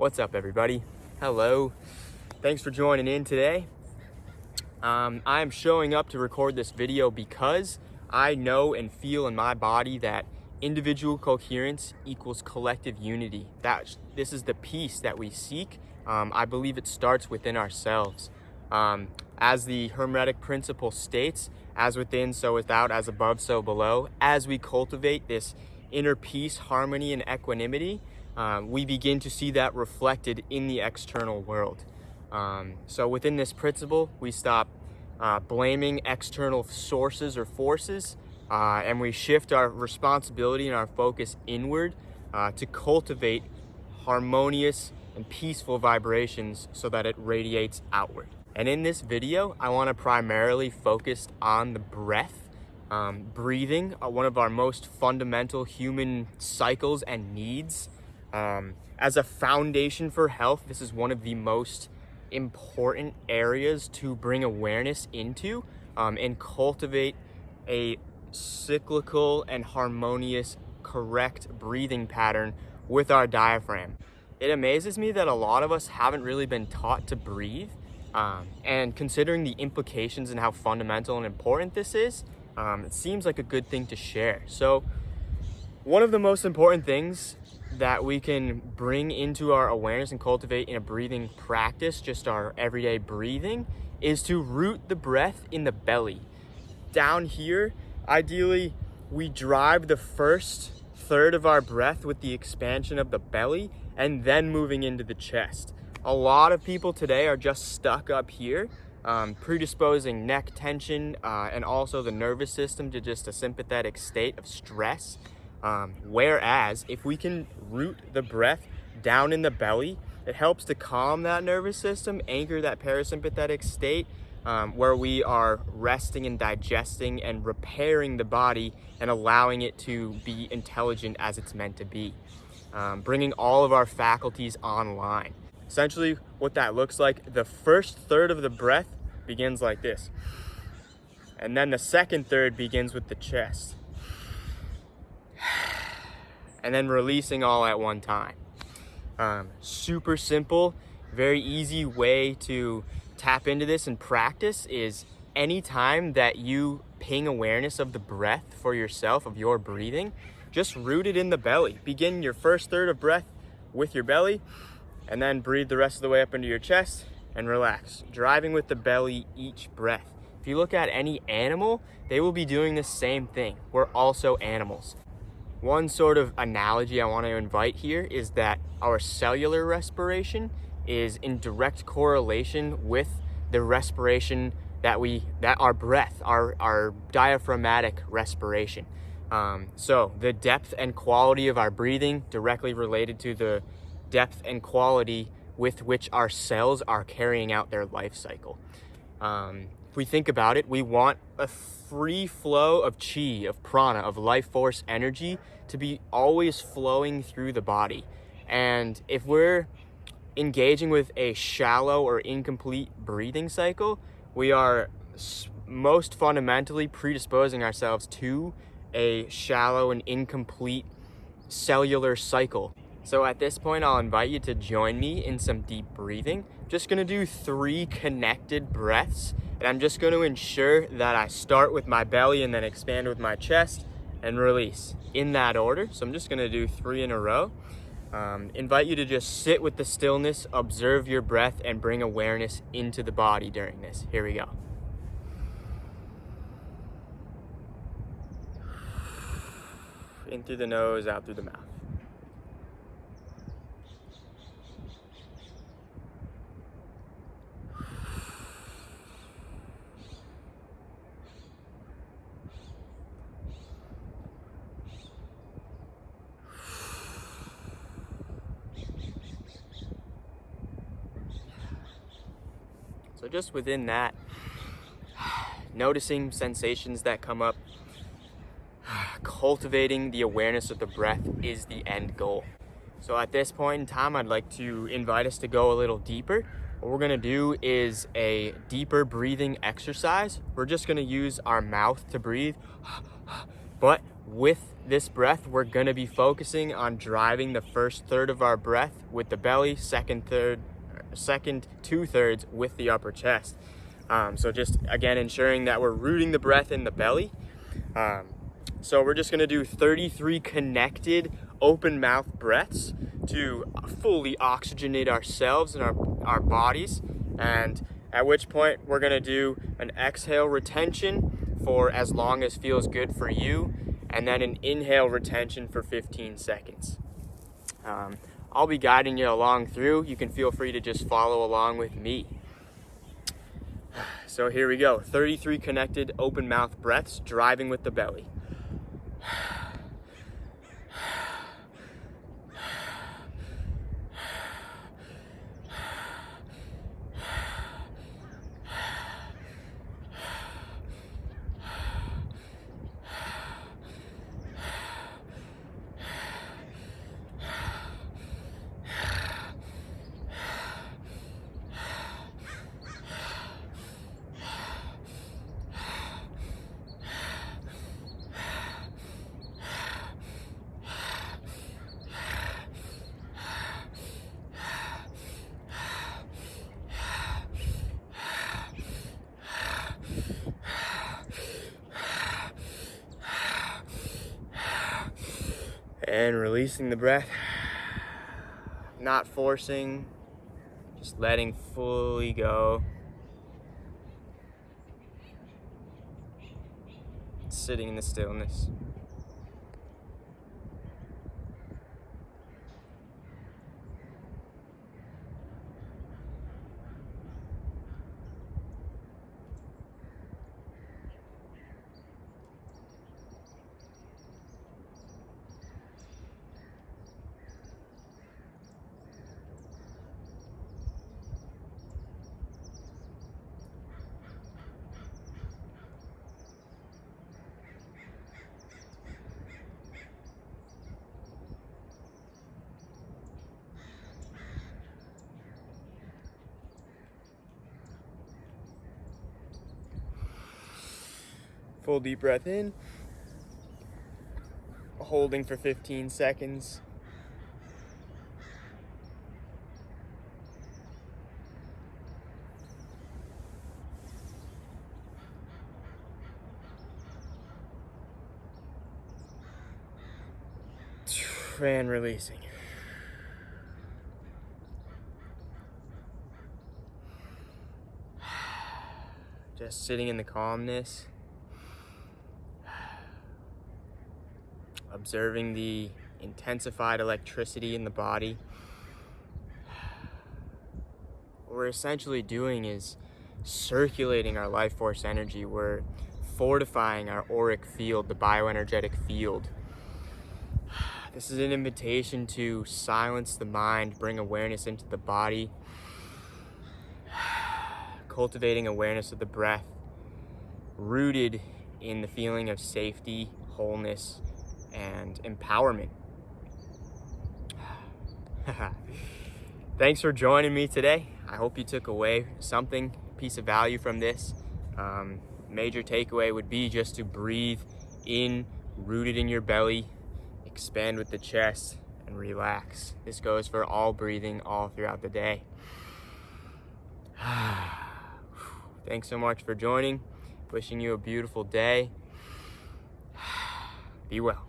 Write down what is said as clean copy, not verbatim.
What's up, everybody? Hello. Thanks for joining in today. I'm showing up to record this video because I know and feel in my body that individual coherence equals collective unity. This is the peace that we seek. I believe it starts within ourselves. As the Hermetic principle states, as within, so without, as above, so below. As we cultivate this inner peace, harmony, and equanimity, we begin to see that reflected in the external world. So within this principle, we stop blaming external sources or forces, and we shift our responsibility and our focus inward to cultivate harmonious and peaceful vibrations so that it radiates outward. And in this video, I want to primarily focus on the breath. Breathing, one of our most fundamental human cycles and needs. As a foundation for health, this is one of the most important areas to bring awareness into and cultivate a cyclical and harmonious, correct breathing pattern with our diaphragm. It amazes me that a lot of us haven't really been taught to breathe, and considering the implications and how fundamental and important this is, it seems like a good thing to share. So one of the most important things that we can bring into our awareness and cultivate in a breathing practice, just our everyday breathing, is to root the breath in the belly. Down here, ideally, we drive the first third of our breath with the expansion of the belly and then moving into the chest. A lot of people today are just stuck up here, predisposing neck tension and also the nervous system to just a sympathetic state of stress. Whereas if we can root the breath down in the belly, it helps to calm that nervous system, anchor that parasympathetic state where we are resting and digesting and repairing the body and allowing it to be intelligent as it's meant to be, bringing all of our faculties online. Essentially, what that looks like, the first third of the breath begins like this. And then the second third begins with the chest. And then releasing all at one time. Super simple, very easy way to tap into this and practice is anytime that you ping awareness of the breath for yourself, of your breathing, just root it in the belly. Begin your first third of breath with your belly, and then breathe the rest of the way up into your chest and relax, driving with the belly each breath. If you look at any animal, they will be doing the same thing. We're also animals. One sort of analogy I want to invite here is that our cellular respiration is in direct correlation with the respiration that our breath, our diaphragmatic respiration. So the depth and quality of our breathing directly related to the depth and quality with which our cells are carrying out their life cycle. If we think about it, we want a free flow of chi, of prana, of life force energy to be always flowing through the body. And if we're engaging with a shallow or incomplete breathing cycle, we are most fundamentally predisposing ourselves to a shallow and incomplete cellular cycle. So at this point, I'll invite you to join me in some deep breathing. Just gonna do 3 connected breaths, and I'm just gonna ensure that I start with my belly and then expand with my chest and release in that order. So I'm just gonna do 3 in a row. Invite you to just sit with the stillness, observe your breath, and bring awareness into the body during this. Here we go. In through the nose, out through the mouth. So just within that, noticing sensations that come up, cultivating the awareness of the breath is the end goal. So at this point in time, I'd like to invite us to go a little deeper. What we're gonna do is a deeper breathing exercise. We're just gonna use our mouth to breathe But with this breath, we're going to be focusing on driving the first third of our breath with the belly, second 2/3 with the upper chest. So just again, ensuring that we're rooting the breath in the belly. So we're just going to do 33 connected open mouth breaths to fully oxygenate ourselves and our bodies. And at which point we're going to do an exhale retention for as long as feels good for you, and then an inhale retention for 15 seconds. I'll be guiding you along through. You can feel free to just follow along with me. So here we go. 33 connected open mouth breaths, driving with the belly. And releasing the breath, not forcing, just letting fully go. Sitting in the stillness. Full deep breath in, holding for 15 seconds. And releasing. Just sitting in the calmness. Observing the intensified electricity in the body. What we're essentially doing is circulating our life force energy. We're fortifying our auric field, the bioenergetic field. This is an invitation to silence the mind, bring awareness into the body, cultivating awareness of the breath, rooted in the feeling of safety, wholeness, and empowerment. Thanks for joining me today. I hope you took away something, piece of value from this. Major takeaway would be just to breathe in, rooted in your belly, expand with the chest, and relax. This goes for all breathing all throughout the day. Thanks so much for joining. Wishing you a beautiful day. Be well.